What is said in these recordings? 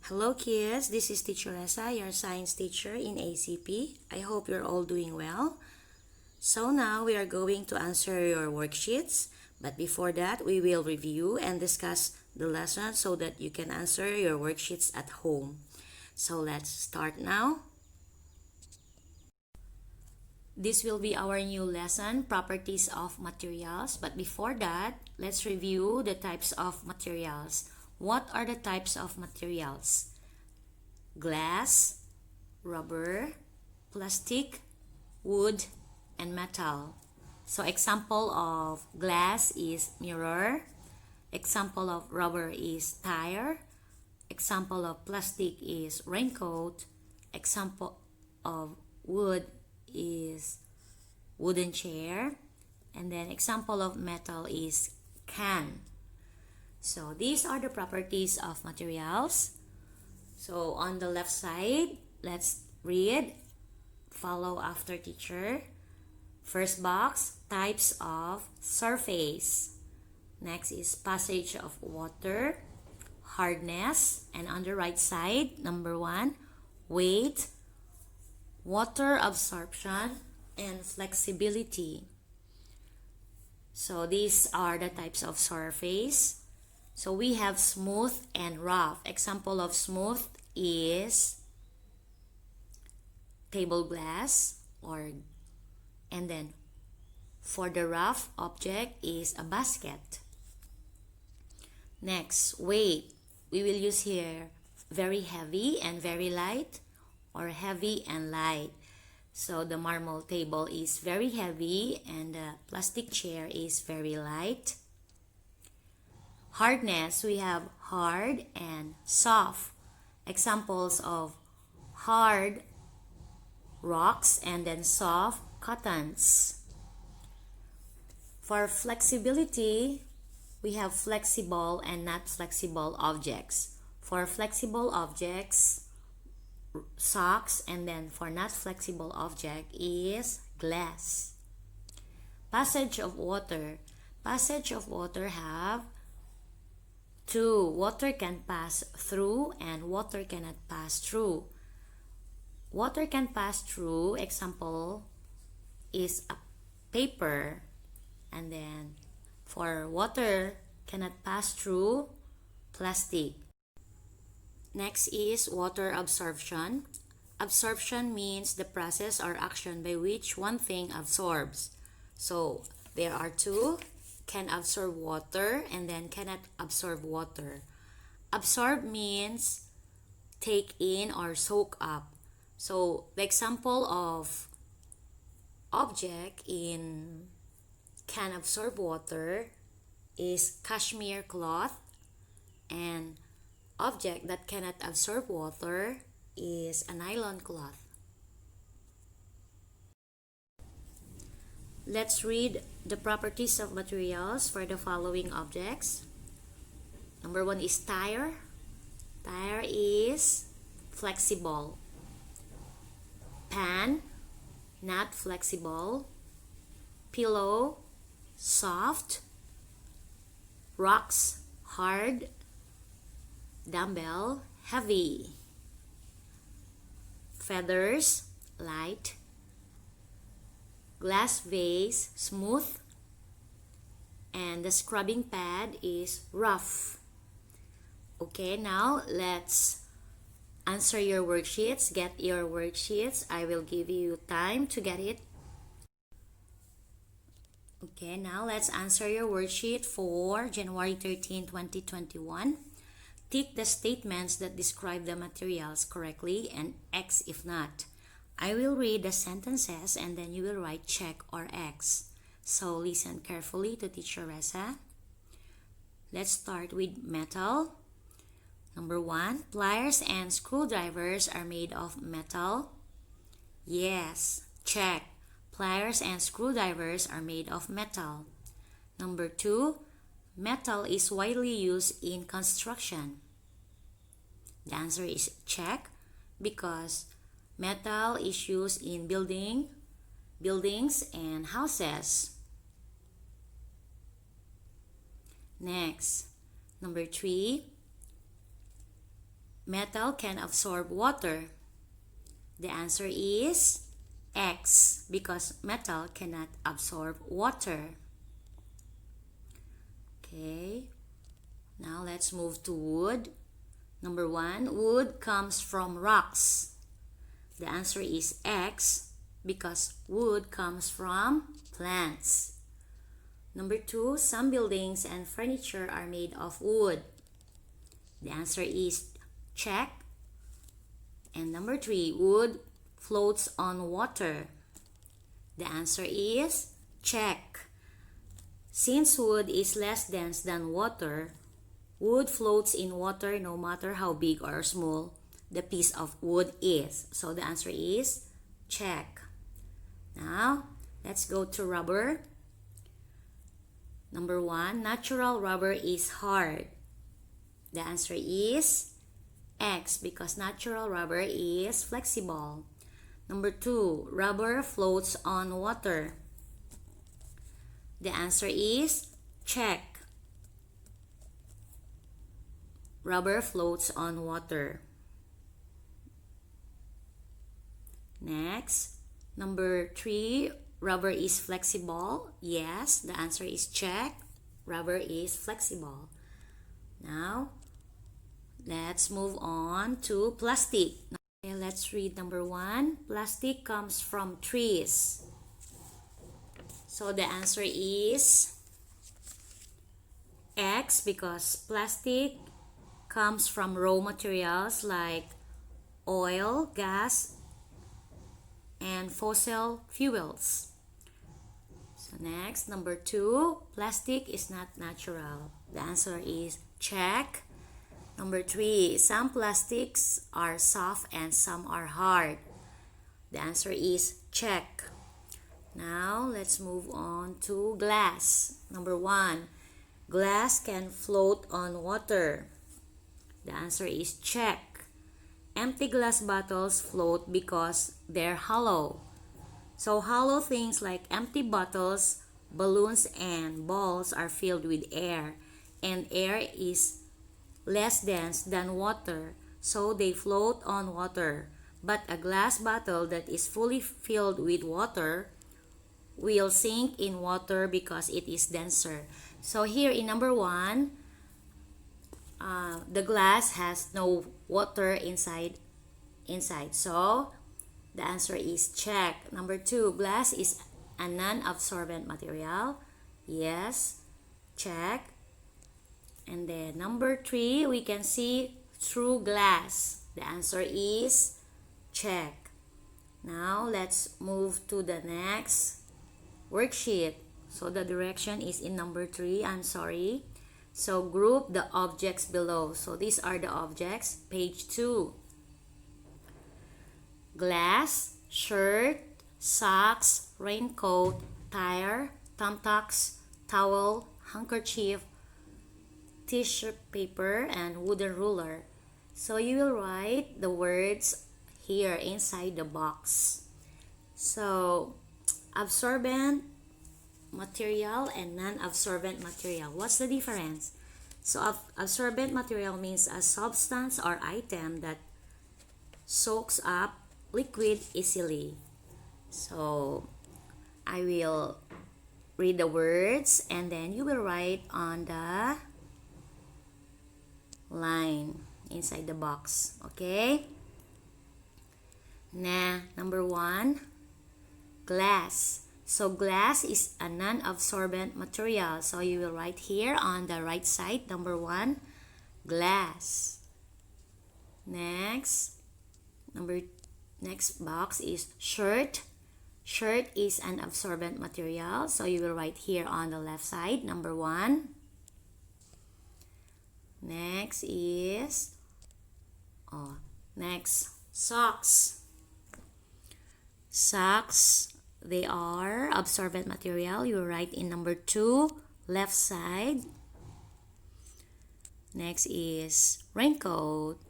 Hello kids, this is Teacher Ressa, your science teacher in ACP. I hope you're all doing well. So now we are going to answer your worksheets. But before that, we will review and discuss the lesson so that you can answer your worksheets at home. So let's start now. This will be our new lesson, Properties of Materials. But before that, let's review the types of materials. What are the types of materials? Glass, rubber, plastic, wood, and metal. So example of glass is mirror. Example of rubber is tire. Example of plastic is raincoat. Example of wood is wooden chair. And then example of metal is can. So these are the properties of materials. So on the left side, let's read. Follow after teacher. First box, types of surface. Next is passage of water, hardness, and on the right side, number 1, weight, water absorption, and flexibility. So these are the types of surface. So we have smooth and rough. Example of smooth is table glass, and then for the rough object is a basket. Next, weight. We will use here very heavy and very light, or heavy and light. So the marble table is very heavy and the plastic chair is very light. Hardness, we have hard and soft. Examples of hard rocks and then soft cottons. For flexibility, we have flexible and not flexible objects. For flexible objects, socks, and then for not flexible object is glass. Passage of water. Passage of water have two. Water can pass through and water cannot pass through. Water can pass through, example is a paper, and then for water cannot pass through, plastic. Next is water absorption. Absorption means the process or action by which one thing absorbs. So there are two, can absorb water and then cannot absorb water. Absorb means take in or soak up. So the example of object in can absorb water is cashmere cloth, and object that cannot absorb water is a nylon cloth. Let's read the properties of materials for the following objects. Number 1 is tire. Tire is flexible. Pan, not flexible. Pillow, soft. Rocks, hard. Dumbbell, heavy. Feathers, light. Glass vase, smooth. And the scrubbing pad is rough. Okay, now let's answer your worksheets. Get your worksheets. I will give you time to get it. Okay, now let's answer your worksheet for January 13, 2021. Tick the statements that describe the materials correctly and X if not. I will read the sentences and then you will write check or X. So listen carefully to Teacher Ressa. Let's start with metal. Number 1, pliers and screwdrivers are made of metal. Yes, check. Pliers and screwdrivers are made of metal. Number 2, metal is widely used in construction. The answer is check because metal is used in buildings and houses. Next, number 3, metal can absorb water? The answer is X, because metal cannot absorb water. Okay, now let's move to wood. Number 1, wood comes from rocks. The answer is X, because wood comes from plants. Number 2, some buildings and furniture are made of wood. The answer is check. And number 3, wood floats on water. The answer is check. Since wood is less dense than water, wood floats in water no matter how big or small the piece of wood is. So the answer is check. Now, let's go to rubber. Number 1, natural rubber is hard. The answer is X, because natural rubber is flexible. Number 2, rubber floats on water. The answer is check. Rubber floats on water. Next, number 3, rubber is flexible. Yes, the answer is check. Rubber is flexible. Now, let's move on to plastic. Okay, let's read number 1. Plastic comes from trees. So the answer is X, because plastic comes from raw materials like oil, gas, and fossil fuels. So next, number 2, plastic is not natural. The answer is check. Number 3, some plastics are soft and some are hard. The answer is check. Now, let's move on to glass. Number 1, glass can float on water. The answer is check. Empty glass bottles float because they're hollow. So hollow things like empty bottles, balloons, and balls are filled with air. And air is less dense than water, so they float on water. But a glass bottle that is fully filled with water will sink in water because it is denser. So here in number 1, the glass has no water inside. So the answer is check. Number 2, glass is a non-absorbent material. Yes, check. And then number 3, we can see through glass. The answer is check. Now, let's move to the next worksheet. So the direction is in number 3. I'm sorry. So group the objects below. So these are the objects. Page 2. Glass, shirt, socks, raincoat, tire, thumbtacks, towel, handkerchief, tissue paper, and wooden ruler. So you will write the words here inside the box. So absorbent material and non-absorbent material. What's the difference? So absorbent material means a substance or item that soaks up liquid easily. So I will read the words and then you will write on the line inside the box. Okay? Number 1, glass. So glass is a non-absorbent material. So you will write here on the right side, number 1, glass. Next box is shirt. Shirt is an absorbent material. So you will write here on the left side, number 1. Next is socks. Socks, they are absorbent material. You write in number 2, left side. Next is raincoat.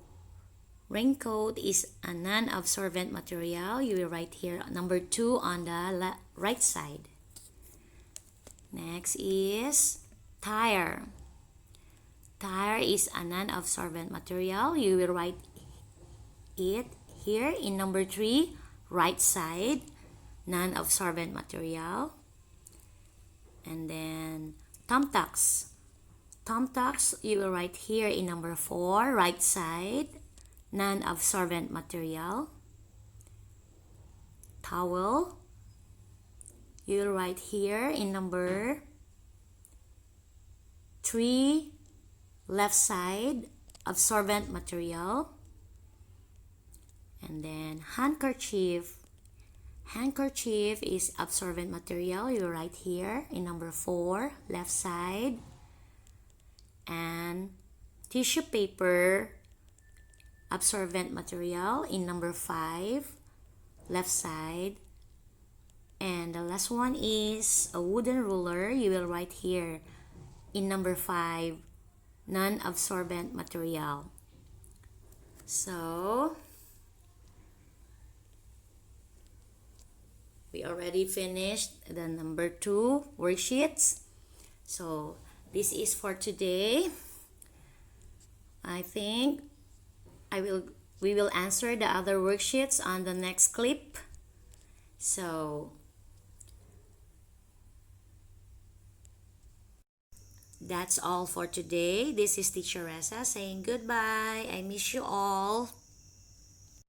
Raincoat is a non-absorbent material. You will write here number 2 on the right side. Next is tire. Tire is a non-absorbent material. You will write it here in number 3, right side, non-absorbent material. And then thumbtacks. Thumbtacks, you will write here in number 4, right side, non-absorbent material. Towel, you will write here in number 3, left side, absorbent material. And then handkerchief. Handkerchief is absorbent material. You write here in number 4, left side. And tissue paper, absorbent material in number 5, left side. And the last one is a wooden ruler. You will write here in number 5, non-absorbent material. So we already finished the number 2 worksheets. So this is for today. I think we will answer the other worksheets on the next clip. So that's all for today. This is Teacher Reza saying goodbye. I miss you all.